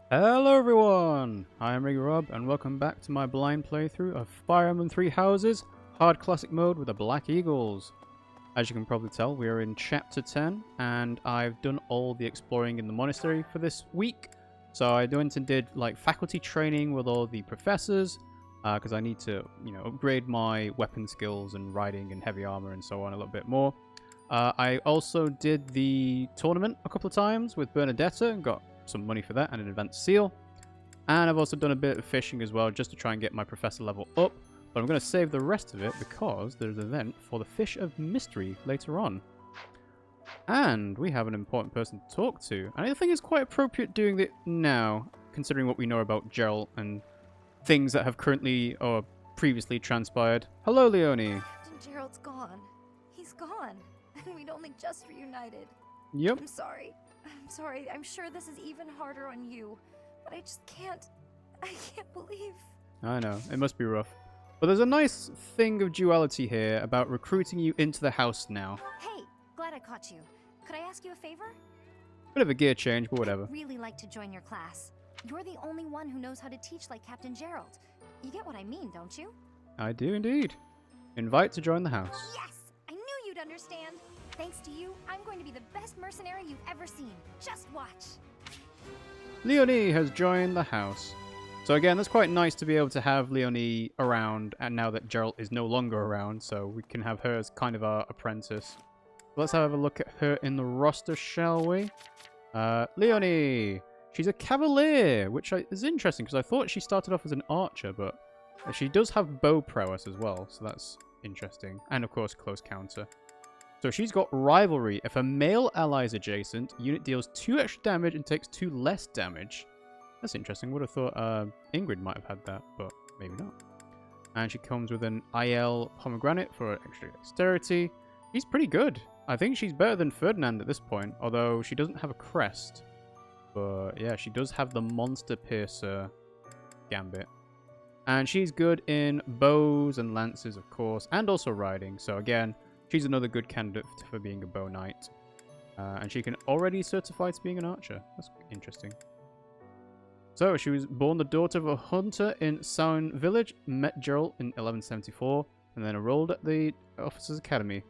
Hello everyone! I am RiggyRob and welcome back to my blind playthrough of Fire Emblem Three Houses, hard classic mode with the Black Eagles. As you can probably tell, we are in chapter 10 and I've done all the exploring in the monastery for this week. So I went and did like faculty training with all the professors because I need to, upgrade my weapon skills and riding and heavy armor and so on a little bit more. I also did the tournament a couple of times with Bernadetta and got some money for that and an advanced seal. And I've also done a bit of fishing as well just to try and get my professor level up. But I'm going to save the rest of it because there's an event for the Fish of Mystery later on. And we have an important person to talk to. And I think it's quite appropriate doing it now, considering what we know about Gerald and things that have currently or previously transpired. Hello, Leonie. Captain Gerald's gone. He's gone. And we'd only just reunited. Yep. I'm sorry. I'm sure this is even harder on you. But I just can't. I can't believe. I know. It must be rough. But there's a nice thing of duality here about recruiting you into the house now. Hey, glad I caught you. Could I ask you a favor? Bit of a gear change, but whatever. I'd really like to join your class. You're the only one who knows how to teach like Captain Gerald. You get what I mean, don't you? I do indeed. Invite to join the house. Yes! I knew you'd understand. Thanks to you, I'm going to be the best mercenary you've ever seen. Just watch. Leonie has joined the house. So again, that's quite nice to be able to have Leonie around, and now that Gerald is no longer around, so we can have her as kind of our apprentice. Let's have a look at her in the roster, shall we? Leonie! She's a cavalier, which is interesting, because I thought she started off as an archer, but she does have bow prowess as well, so that's interesting. And of course, close counter. So she's got Rivalry. If a male ally is adjacent, unit deals 2 extra damage and takes 2 less damage. That's interesting. Would have thought Ingrid might have had that, but maybe not. And she comes with an IL Pomegranate for extra dexterity. She's pretty good. I think she's better than Ferdinand at this point, although she doesn't have a crest. But yeah, she does have the Monster Piercer gambit. And she's good in bows and lances, of course, and also riding. So again, she's another good candidate for being a bow knight. And she can already certify to being an archer. That's interesting. So, she was born the daughter of a hunter in Sound Village, met Gerald in 1174, and then enrolled at the Officers' Academy.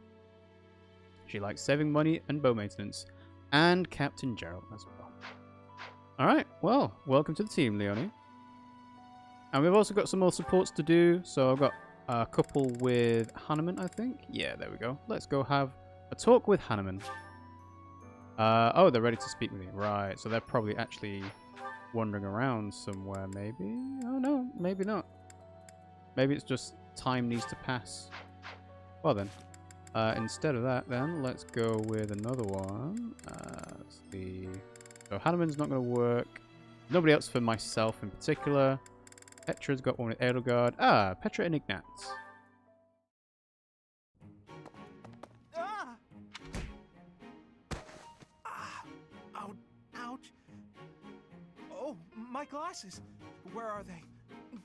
She likes saving money and bow maintenance, and Captain Gerald as well. Alright, well, welcome to the team, Leonie. And we've also got some more supports to do, so I've got a couple with Hanneman, I think. Yeah, there we go. Let's go have a talk with Hanneman. Oh, they're ready to speak with me. Right, so they're probably actually wandering around somewhere, maybe? Oh, no, maybe not. Maybe it's just time needs to pass. Well, then. Instead of that, then, let's go with another one. Let's see. So, Hanneman's not going to work. Nobody else for myself in particular. Petra's got one with Edelgard. Ah, Petra and Ignatz. Ah! Ah! Ouch! Oh, my glasses! Where are they?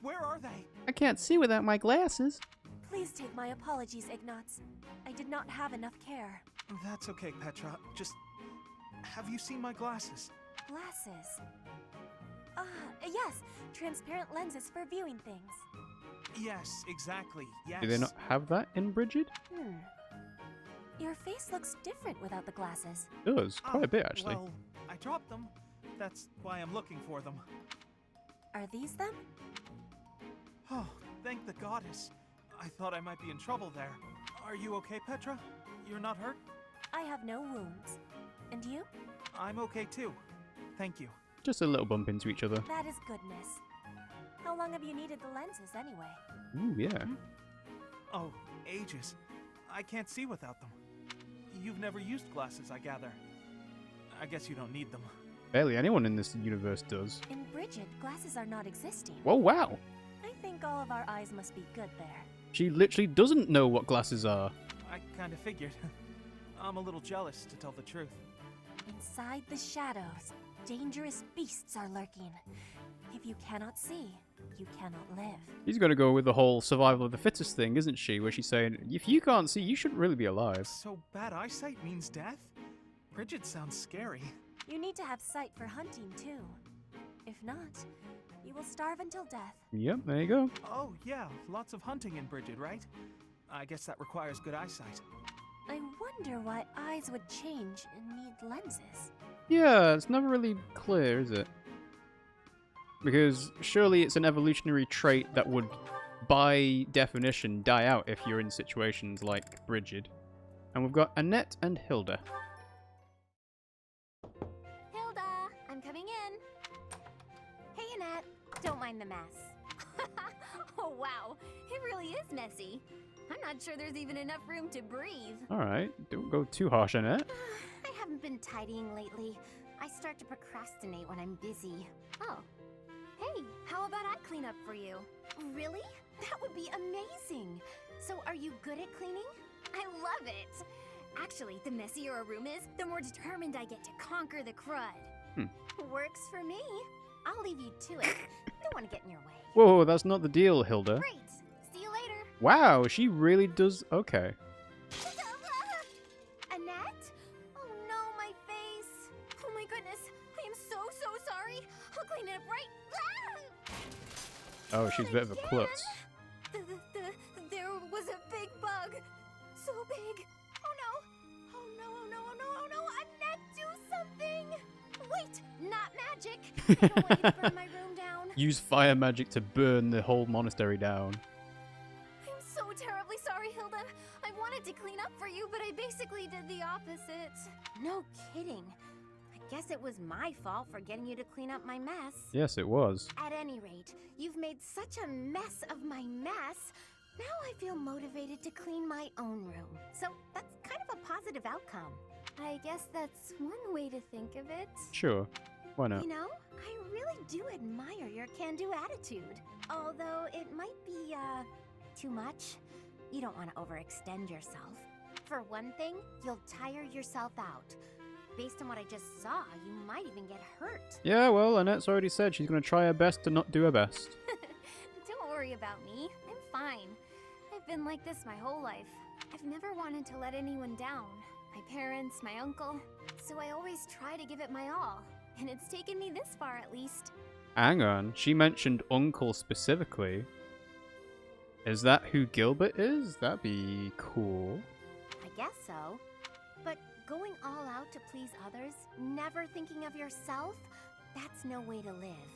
Where are they? I can't see without my glasses. Please take my apologies, Ignatz. I did not have enough care. That's okay, Petra. Just... have you seen my glasses? Glasses? Yes. Transparent lenses for viewing things. Yes, exactly. Yes. Do they not have that in Brigid? Your face looks different without the glasses. It does. Quite a bit, actually. Well, I dropped them. That's why I'm looking for them. Are these them? Oh, thank the goddess. I thought I might be in trouble there. Are you okay, Petra? You're not hurt? I have no wounds. And you? I'm okay too. Thank you. Just a little bump into each other. That is goodness. How long have you needed the lenses anyway? Ooh, yeah. Oh, ages. I can't see without them. You've never used glasses, I gather. I guess you don't need them. Barely anyone in this universe does. In Brigid, glasses are not existing. Whoa, wow. I think all of our eyes must be good there. She literally doesn't know what glasses are. I kind of figured. I'm a little jealous, to tell the truth. Inside the shadows, dangerous beasts are lurking. If you cannot see, you cannot live. She's going to go with the whole survival of the fittest thing, isn't she? Where she's saying, if you can't see, you shouldn't really be alive. So bad eyesight means death? Brigid sounds scary. You need to have sight for hunting, too. If not, you will starve until death. Yep, there you go. Oh, yeah, lots of hunting in Bridget, right? I guess that requires good eyesight. I wonder why eyes would change and need lenses. Yeah, it's never really clear, is it? Because surely it's an evolutionary trait that would, by definition, die out if you're in situations like Bridget. And we've got Annette and Hilda. Hilda, I'm coming in. Hey, Annette. Don't mind the mess. Oh, wow. It really is messy. I'm not sure there's even enough room to breathe. Alright, don't go too harsh, Annette. I haven't been tidying lately. I start to procrastinate when I'm busy. Oh. Hey, how about I clean up for you? Really? That would be amazing. So are you good at cleaning? I love it. Actually, the messier a room is, the more determined I get to conquer the crud. Works for me. I'll leave you to it. Don't want to get in your way. Whoa, that's not the deal, Hilda. Great. See you later. Wow, she really does... Okay. Annette? Oh no, my face. Oh my goodness. I am so sorry. I'll clean it up right. Oh, she's a bit of a klutz. There was a big bug. So big. Oh no. Oh no. Annette, do something. Wait, not magic. I don't want you to burn my room down. Use fire magic to burn the whole monastery down. I'm so terribly sorry, Hilda. I wanted to clean up for you, but I basically did the opposite. No kidding. I guess it was my fault for getting you to clean up my mess. Yes, it was. At any rate, you've made such a mess of my mess. Now I feel motivated to clean my own room. So that's kind of a positive outcome. I guess that's one way to think of it. Sure. Why not? You know, I really do admire your can-do attitude. Although it might be, too much. You don't want to overextend yourself. For one thing, you'll tire yourself out. Based on what I just saw, you might even get hurt. Yeah, well, Annette's already said she's going to try her best to not do her best. Don't worry about me. I'm fine. I've been like this my whole life. I've never wanted to let anyone down. My parents, my uncle. So I always try to give it my all. And it's taken me this far at least. Hang on, she mentioned uncle specifically. Is that who Gilbert is? That'd be cool. I guess so. But going all out to please others, never thinking of yourself, that's no way to live.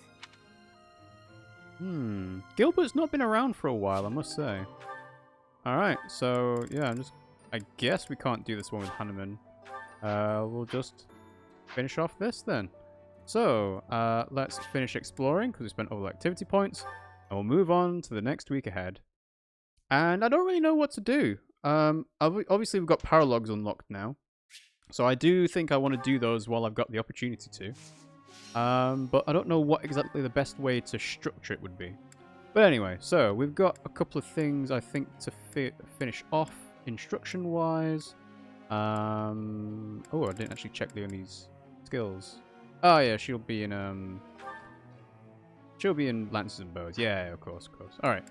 Gilbert's not been around for a while, I must say. Alright, so, yeah, I guess we can't do this one with Hanuman. We'll just finish off this then. So, let's finish exploring, because we spent all the activity points. And we'll move on to the next week ahead. And I don't really know what to do. Obviously, we've got paralogs unlocked now. So I do think I want to do those while I've got the opportunity to. But I don't know what exactly the best way to structure it would be. But anyway, so we've got a couple of things I think to finish off instruction-wise. Oh, I didn't actually check Leonie's skills. Oh yeah, she'll be in lances and bows. Yeah, of course. All right.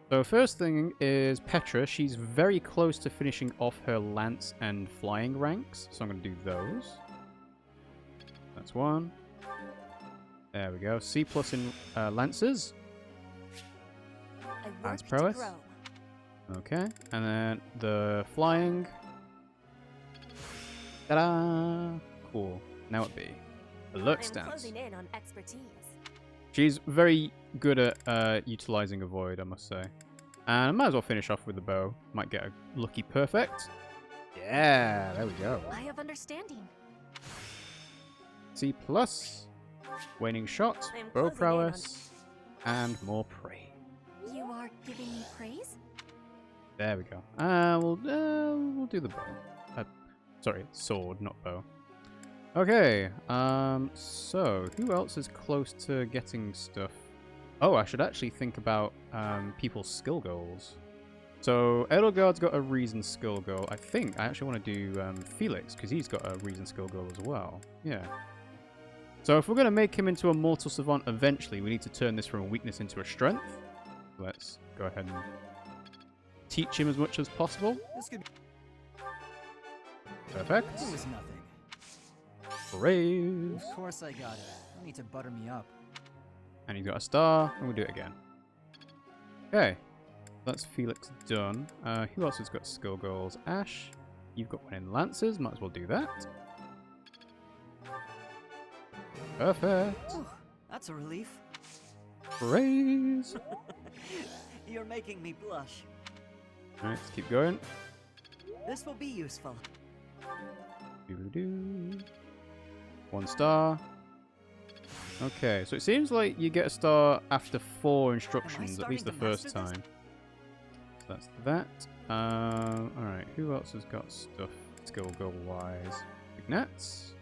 So first thing is Petra. She's very close to finishing off her lance and flying ranks, so I'm going to do those. That's one. There we go. C+ in lances. Lance prowess. Okay, and then the flying. Ta-da! Cool. Now it be alert stance. Closing in on expertise. She's very good at utilizing avoid, I must say. And I might as well finish off with the bow. Might get a lucky perfect. Yeah, there we go. I have understanding. C+, waning shot, bow prowess, and more prey. You are giving me praise? There we go. We'll do the bow. Sorry, sword, not bow. Okay, so who else is close to getting stuff? Oh, I should actually think about people's skill goals. So Edelgard's got a reason skill goal. I think I actually want to do Felix, because he's got a reason skill goal as well. Yeah. So if we're going to make him into a mortal savant eventually, we need to turn this from a weakness into a strength. Let's go ahead and teach him as much as possible. This could Perfect. It was nothing. Brave. Of course I got it. No need to butter me up. And he's got a star, and we'll do it again. Okay. That's Felix done. Who else has got skill goals? Ash, you've got one in Lancers. Might as well do that. Perfect. Whew, that's a relief. Praise. You're making me blush. Alright, let's keep going. This will be useful. Doo-doo-doo. 1 star. Okay, so it seems like you get a star after 4 instructions, at least the first time. So that's that. Alright, who else has got stuff skill goal wise? Ignatz?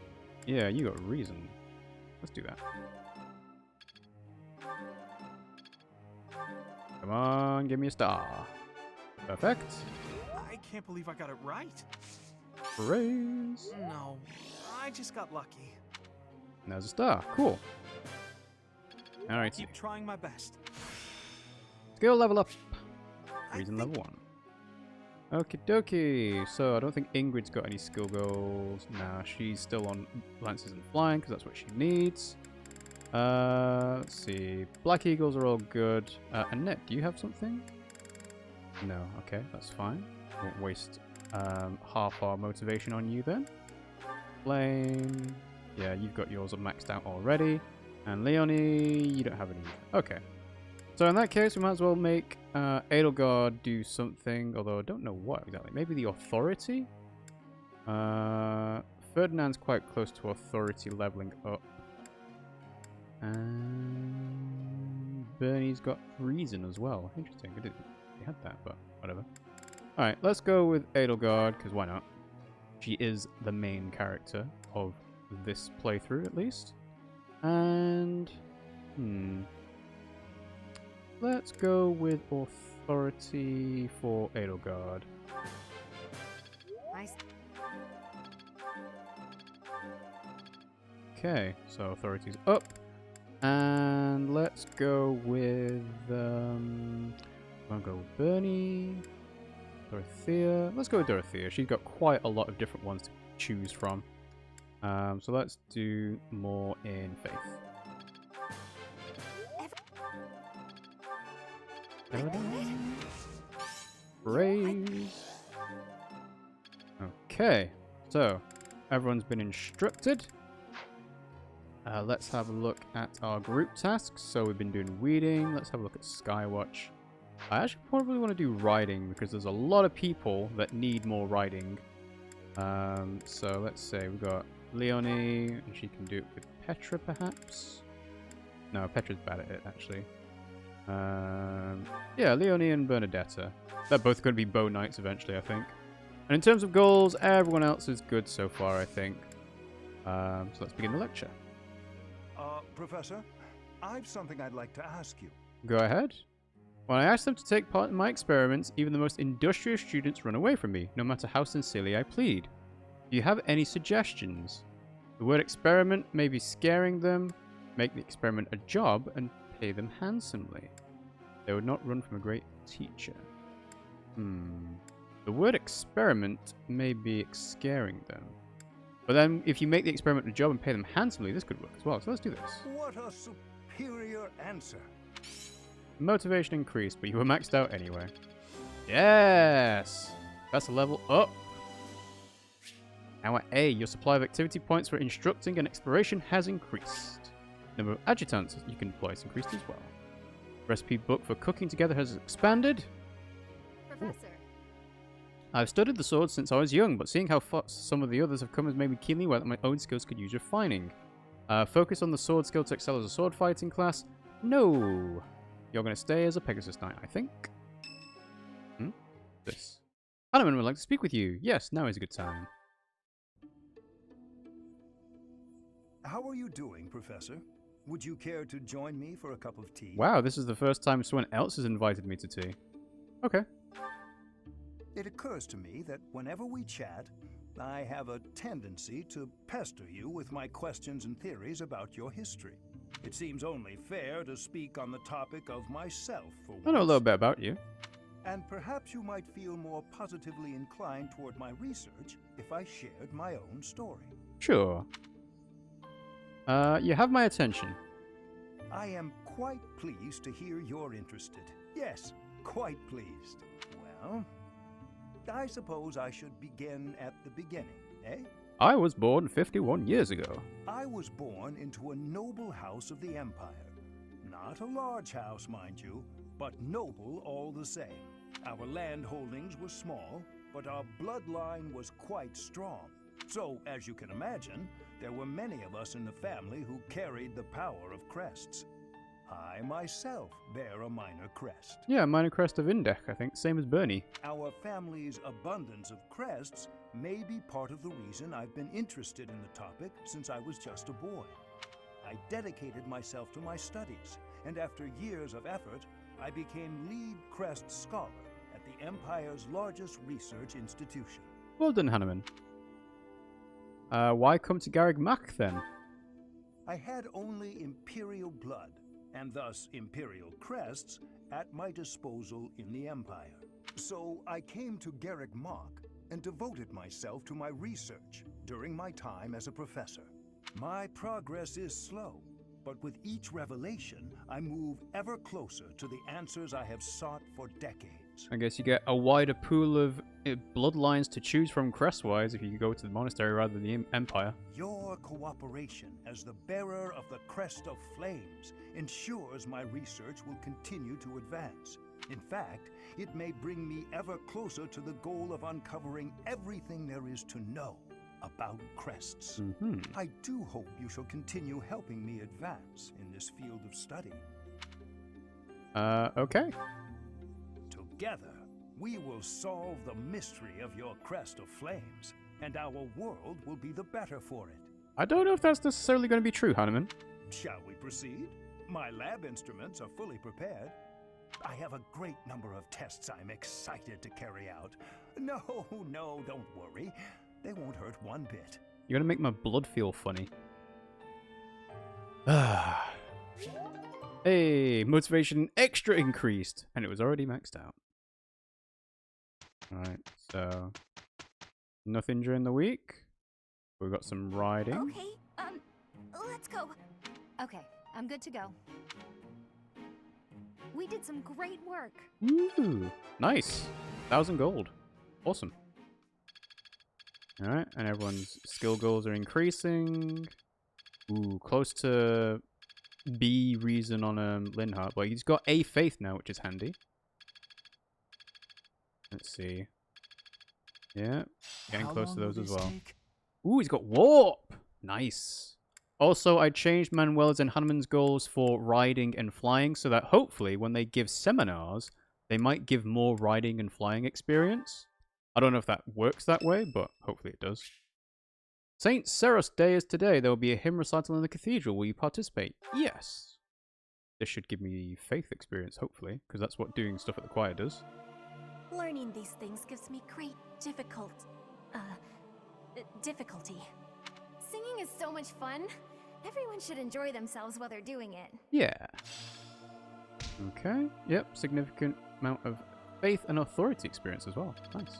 Yeah, you got reason. Let's do that. Come on, give me a star. Perfect. I can't believe I got it right. Praise. No, I just got lucky. And there's a star. Cool. Alright. Keep trying my best. Skill level up. I Reason think- level 1. Okie dokie. So I don't think Ingrid's got any skill goals. Nah, she's still on Lances and Flying because that's what she needs. Let's see. Black Eagles are all good. Annette, do you have something? No. Okay, that's fine. Won't waste half our motivation on you then. Flame. Yeah, you've got yours maxed out already. And Leonie, you don't have any. Okay. So in that case, we might as well make Edelgard do something, although I don't know what exactly. Maybe the authority? Ferdinand's quite close to authority leveling up. And Bernie's got reason as well. Interesting. I didn't he had that, but whatever. Alright, let's go with Edelgard, because why not? She is the main character of this playthrough, at least. And... let's go with authority for Edelgard. Nice. Okay, so authority's up. And let's go with... I'll go with Bernie. Dorothea. Let's go with Dorothea. She's got quite a lot of different ones to choose from. So let's do more in faith. Praise. Okay, so everyone's been instructed. Let's have a look at our group tasks. So we've been doing weeding. Let's have a look at Skywatch. I actually probably want to do riding because there's a lot of people that need more riding. So let's say we've got Leonie, and she can do it with Petra perhaps. No, Petra's bad at it actually. Yeah, Leonie and Bernadetta. They're both going to be bow knights eventually, I think. And in terms of goals, everyone else is good so far, I think. So let's begin the lecture. Professor, I've something I'd like to ask you. Go ahead. When I ask them to take part in my experiments, even the most industrious students run away from me, no matter how sincerely I plead. Do you have any suggestions? The word experiment may be scaring them, make the experiment a job, and pay them handsomely. They would not run from a great teacher. The word experiment may be scaring them. But then, if you make the experiment a job and pay them handsomely, this could work as well. So let's do this. What a superior answer. Motivation increased, but you were maxed out anyway. Yes! That's a level up. Now at A, your supply of activity points for instructing and exploration has increased. Number of adjutants you can deploy has increased as well. Recipe book for cooking together has expanded. Professor. I've studied the sword since I was young, but seeing how far some of the others have come has made me keenly aware that my own skills could use refining. Focus on the sword skill to excel as a sword fighting class? No! You're going to stay as a Pegasus Knight, I think. This. Hanneman would like to speak with you. Yes, now is a good time. How are you doing, Professor? Would you care to join me for a cup of tea? Wow, this is the first time someone else has invited me to tea. Okay. It occurs to me that whenever we chat, I have a tendency to pester you with my questions and theories about your history. It seems only fair to speak on the topic of myself for once. I know a little bit about you. And perhaps you might feel more positively inclined toward my research if I shared my own story. Sure. You have my attention. I am quite pleased to hear you're interested. Yes, quite pleased. Well, I suppose I should begin at the beginning, eh? I was born 51 years ago. I was born into a noble house of the Empire. Not a large house, mind you, but noble all the same. Our land holdings were small, but our bloodline was quite strong. So, as you can imagine, there were many of us in the family who carried the power of crests. I myself bear a minor crest. Yeah, minor crest of Indech, I think. Same as Bernie. Our family's abundance of crests may be part of the reason I've been interested in the topic since I was just a boy. I dedicated myself to my studies, and after years of effort, I became lead crest scholar at the Empire's largest research institution. Well done, Hanneman. Why come to Garegg Mach then? I had only Imperial blood, and thus Imperial crests, at my disposal in the Empire. So I came to Garegg Mach and devoted myself to my research during my time as a professor. My progress is slow, but with each revelation, I move ever closer to the answers I have sought for decades. I guess you get a wider pool of bloodlines to choose from crest-wise if you go to the monastery rather than the Empire. Your cooperation as the bearer of the Crest of Flames ensures my research will continue to advance. In fact, it may bring me ever closer to the goal of uncovering everything there is to know about crests. I do hope you shall continue helping me advance in this field of study. Okay. Together, we will solve the mystery of your Crest of Flames, and our world will be the better for it. I don't know if that's necessarily going to be true, Hanneman. Shall we proceed? My lab instruments are fully prepared. I have a great number of tests I'm excited to carry out. No, don't worry. They won't hurt one bit. You're going to make my blood feel funny. Hey, motivation extra increased, and it was already maxed out. Alright, so nothing during the week. We've got some riding. Okay, let's go. Okay, I'm good to go. We did some great work. Ooh, nice. 1,000 gold. Awesome. Alright, and everyone's skill goals are increasing. Ooh, close to B reason on Linhart. Well, he's got A faith now, which is handy. Let's see. Yeah, getting close to those as well. Ooh, he's got warp! Nice. Also, I changed Manuela's and Hanneman's goals for riding and flying so that hopefully when they give seminars, they might give more riding and flying experience. I don't know if that works that way, but hopefully it does. Saint Seros Day is today. There will be a hymn recital in the cathedral. Will you participate? Yes. This should give me faith experience, hopefully, because that's what doing stuff at the choir does. Learning these things gives me great difficulty. Singing is so much fun. Everyone should enjoy themselves while they're doing it. Yeah. Okay. Yep. Significant amount of faith and authority experience as well. Nice.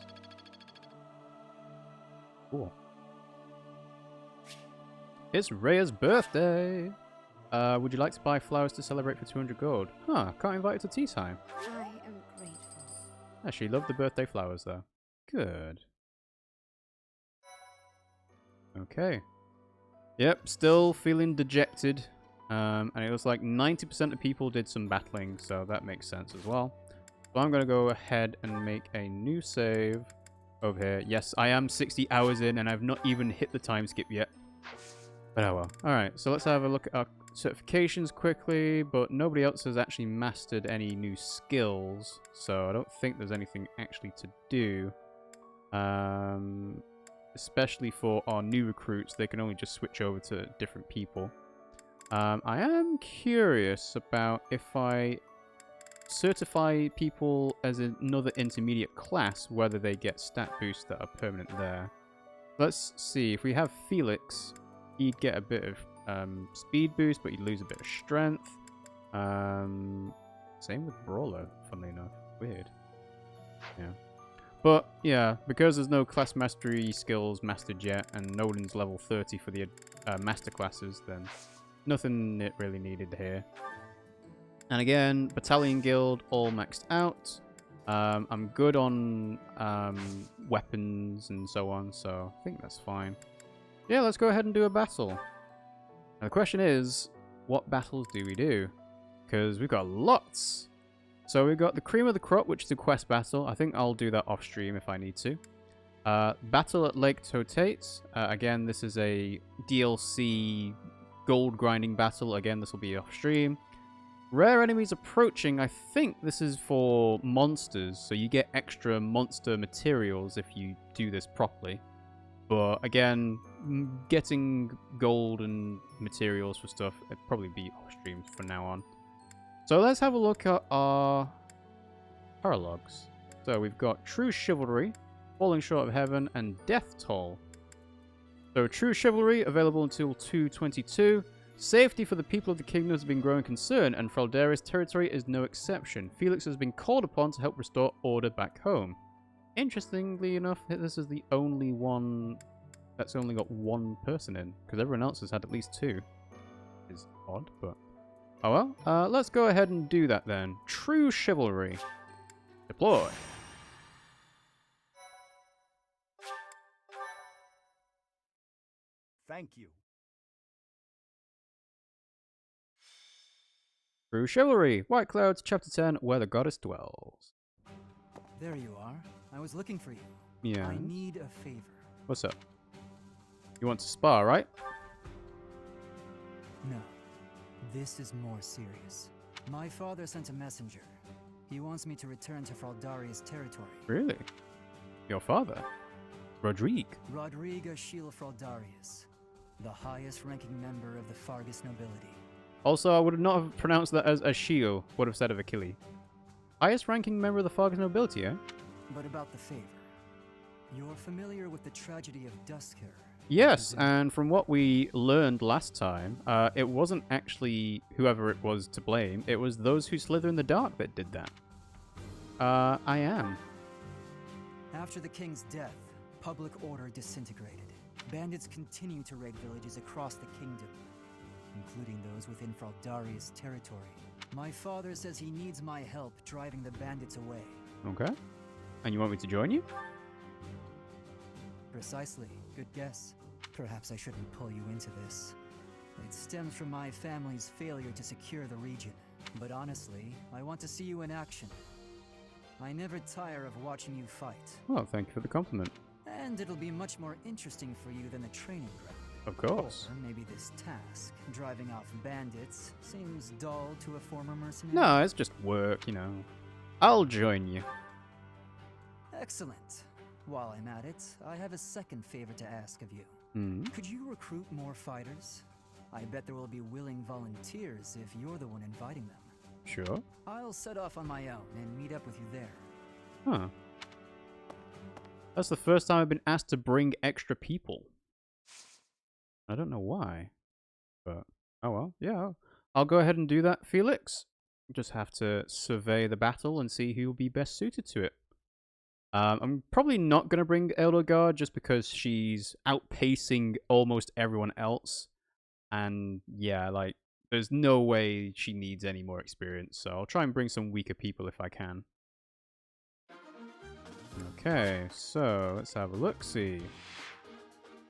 Cool. It's Rhea's birthday. Would you like to buy flowers to celebrate for 200 gold? Huh, can't invite her to tea time. I am grateful. She loved the birthday flowers though. Good. Okay. Yep, still feeling dejected. And it was like 90% of people did some battling, so that makes sense as well. So I'm going to go ahead and make a new save over here. Yes, I am 60 hours in and I've not even hit the time skip yet. But oh well. Alright, so let's have a look at our certifications quickly, but nobody else has actually mastered any new skills, so I don't think there's anything actually to do. Especially for our new recruits, they can only just switch over to different people. I am curious about if I certify people as another intermediate class, whether they get stat boosts that are permanent there. Let's see, if we have Felix, he'd get a bit of speed boost, but he'd lose a bit of strength. Same with Brawler, funnily enough. Weird. Yeah. But, yeah, because there's no class mastery skills mastered yet, and Nolan's level 30 for the master classes, then nothing really needed here. And again, Battalion Guild all maxed out. I'm good on weapons and so on, so I think that's fine. Yeah, let's go ahead and do a battle. Now the question is, what battles do we do? Because we've got lots. So we've got the cream of the crop, which is a quest battle. I think I'll do that off stream if I need to. Battle at Lake Totate. Again, this is a DLC gold grinding battle. Again, this will be off stream. Rare enemies approaching. I think this is for monsters, so you get extra monster materials if you do this properly. But again, getting gold and materials for stuff, it'd probably be off stream from now on. So let's have a look at our paralogs. So we've got True Chivalry, Falling Short of Heaven, and Death Toll. So True Chivalry, available until 2/22. Safety for the people of the kingdom has been growing concern, and Fraldaria's territory is no exception. Felix has been called upon to help restore order back home. Interestingly enough, this is the only one that's only got one person in, because everyone else has had at least two. Is odd, but oh well. Let's go ahead and do that then. True Chivalry. Deploy. Thank you. True Chivalry. White Clouds, Chapter 10, Where the Goddess Dwells. There you are. I was looking for you. Yeah. I need a favor. What's up? You want to spar, right? No. This is more serious. My father sent a messenger. He wants me to return to Fraldaria's territory. Really? Your father? Rodrigue? Rodrigue Ashil Fraldarius, the highest ranking member of the Fargus nobility. Also, I would not have pronounced that as Ashil, would have said of Achille. Highest ranking member of the Fargus nobility, eh? But about the favor. You're familiar with the tragedy of Dusker? Yes, and from what we learned last time, it wasn't actually whoever it was to blame. It was those who slither in the dark that did that. I am. After the king's death, public order disintegrated. Bandits continue to raid villages across the kingdom, including those within Fraldaria's territory. My father says he needs my help driving the bandits away. Okay. And you want me to join you? Precisely. Good guess. Perhaps I shouldn't pull you into this. It stems from my family's failure to secure the region. But honestly, I want to see you in action. I never tire of watching you fight. Oh, thank you for the compliment. And it'll be much more interesting for you than the training ground. Of course. Or maybe this task, driving off bandits, seems dull to a former mercenary. No, it's just work, you know. I'll join you. Excellent. While I'm at it, I have a second favor to ask of you. Could you recruit more fighters? I bet there will be willing volunteers if you're the one inviting them. Sure. I'll set off on my own and meet up with you there. Huh. That's the first time I've been asked to bring extra people. I don't know why, but oh well. Yeah, I'll go ahead and do that, Felix. Just have to survey the battle and see who will be best suited to it. I'm probably not going to bring Edelgard just because she's outpacing almost everyone else. And yeah, like, there's no way she needs any more experience. So I'll try and bring some weaker people if I can. Okay, so let's have a look-see.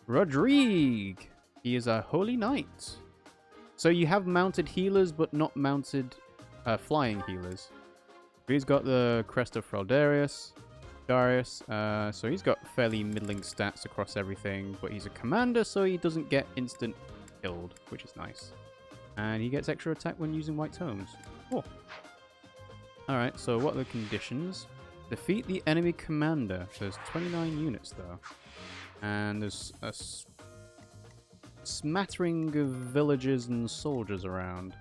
Rodrigue! He is a holy knight. So you have mounted healers, but not mounted flying healers. He's got the Crest of Fraldarius. So he's got fairly middling stats across everything, but he's a commander, so he doesn't get instant killed, which is nice. And he gets extra attack when using white tomes. Cool. Alright, so what are the conditions? Defeat the enemy commander. There's 29 units, though. And there's a smattering of villagers and soldiers around.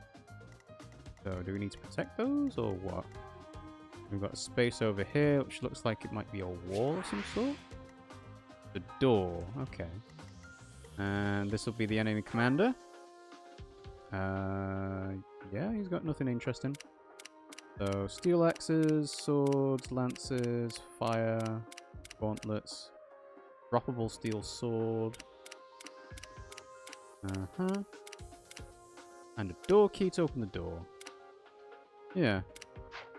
So do we need to protect those, or what? We've got a space over here, which looks like it might be a wall of some sort. The door, okay. And this will be the enemy commander. Yeah, he's got nothing interesting. So, steel axes, swords, lances, fire, gauntlets, droppable steel sword. And a door key to open the door. Yeah.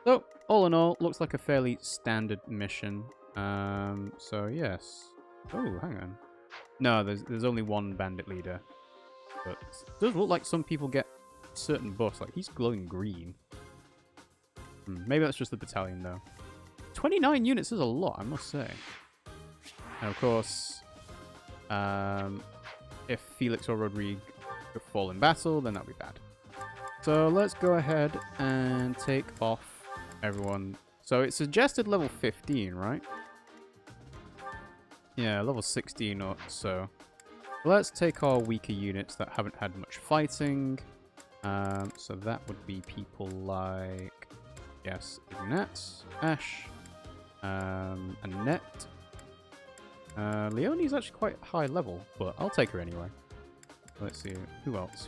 So, all in all, looks like a fairly standard mission. So yes. Oh, hang on. No, there's only one bandit leader. But it does look like some people get certain buffs. Like, he's glowing green. Maybe that's just the battalion, though. 29 units is a lot, I must say. And of course, if Felix or Rodrigue fall in battle, then that'll be bad. So let's go ahead and take off everyone. So it suggested level 15, right? Yeah, level 16 or so. Let's take our weaker units that haven't had much fighting. So that would be people like, yes, Ignatz, Ash, Annette. Leonie's actually quite high level, but I'll take her anyway. Let's see, who else?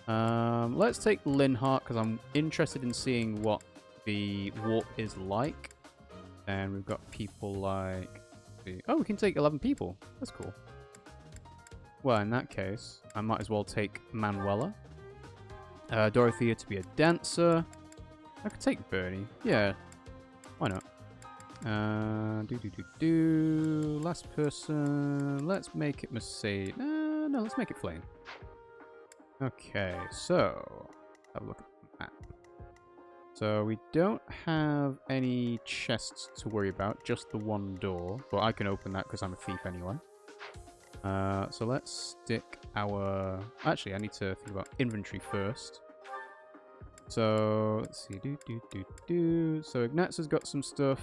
Let's take Linhardt, because I'm interested in seeing what the warp is like. And we've got people like... Oh, we can take 11 people. That's cool. Well, in that case, I might as well take Manuela. Dorothea to be a dancer. I could take Bernie. Yeah, why not? Last person. Let's make it Mercedes. No, let's make it Flame. Okay, so have a look at the map. So we don't have any chests to worry about, just the one door. But I can open that because I'm a thief anyway. So let's stick our... Actually, I need to think about inventory first. So let's see. So Ignatz has got some stuff.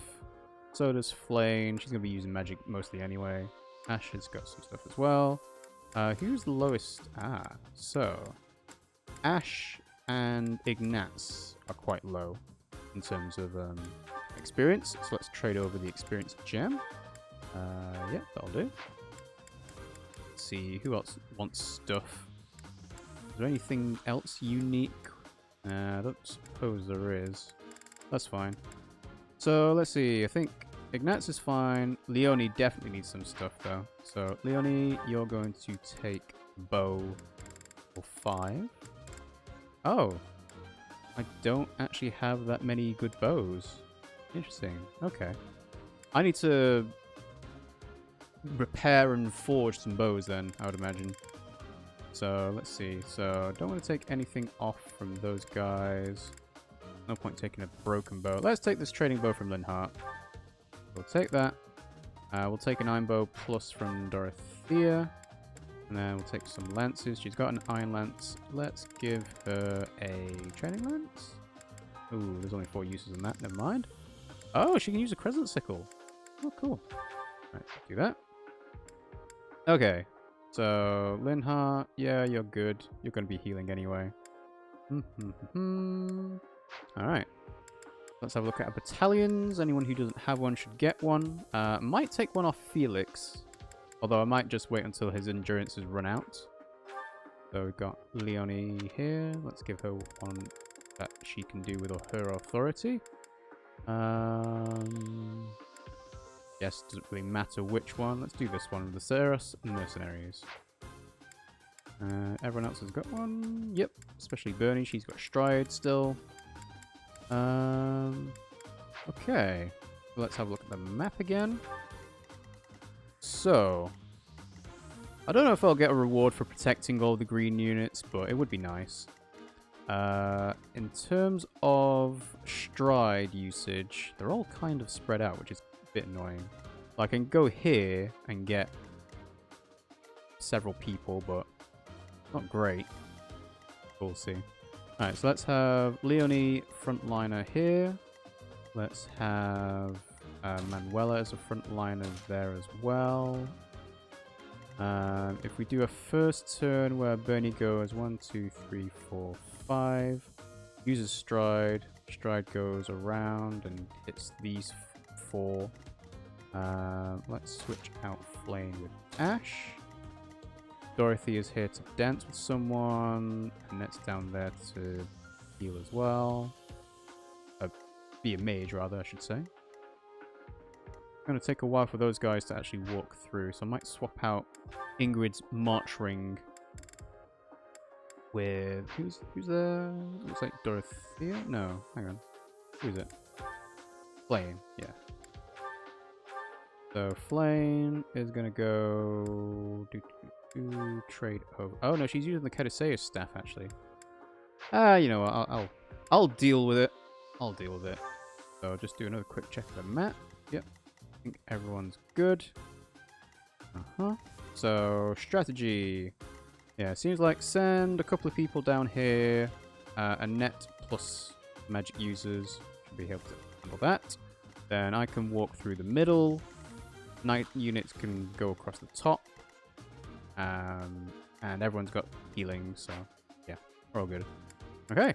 So does Flame. She's going to be using magic mostly anyway. Ash has got some stuff as well. Who's the lowest? So Ash and Ignatz are quite low in terms of experience. So let's trade over the experience gem. Yeah, that'll do. Let's see, who else wants stuff? Is there anything else unique? I don't suppose there is. That's fine. So let's see, I think Ignatz is fine. Leonie definitely needs some stuff though. So Leonie, you're going to take bow for 5. Oh, I don't actually have that many good bows. Interesting. Okay. I need to repair and forge some bows then, I would imagine. So let's see. So don't want to take anything off from those guys. No point taking a broken bow. Let's take this trading bow from Linhardt. We'll take that. We'll take an iron bow plus from Dorothea. And then we'll take some lances. She's got an iron lance. Let's give her a training lance. Ooh, there's only 4 uses in that. Never mind. Oh, she can use a crescent sickle. Oh, cool. Alright, do that. Okay. So, Linhardt, yeah, you're good. You're going to be healing anyway. Alright. Let's have a look at our battalions. Anyone who doesn't have one should get one. Might take one off Felix. Although I might just wait until his endurance has run out. So we've got Leonie here. Let's give her one that she can do with her authority. Yes, doesn't really matter which one. Let's do this one with the Ceres mercenaries. Everyone else has got one. Yep, especially Bernie. She's got stride still. Okay. Let's have a look at the map again. So, I don't know if I'll get a reward for protecting all the green units, but it would be nice. In terms of stride usage, they're all kind of spread out, which is a bit annoying. I can go here and get several people, but not great. We'll see. Alright, so let's have Leonie frontliner here. Let's have Manuela as a frontliner there as well. If we do a first turn where Bernie goes 1, 2, 3, 4, 5, uses stride. Stride goes around and hits these 4. Let's switch out Flame with Ash. Dorothy is here to dance with someone. Annette's down there to heal as well. Be a mage, rather, I should say. It's going to take a while for those guys to actually walk through, so I might swap out Ingrid's March Ring with who's there? Looks like Dorothea. No, hang on. Who's it? Flame. Yeah. So Flame is gonna go trade over. Oh no, she's using the Cadiceus staff actually. You know what? I'll deal with it. I'll deal with it. So just do another quick check of the map. Yep. I think everyone's good. So strategy. Yeah, it seems like send a couple of people down here. A net plus magic users should be able to handle that. Then I can walk through the middle. Knight units can go across the top. And everyone's got healing, so yeah, we're all good. Okay,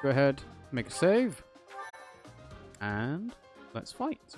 go ahead, make a save. And let's fight.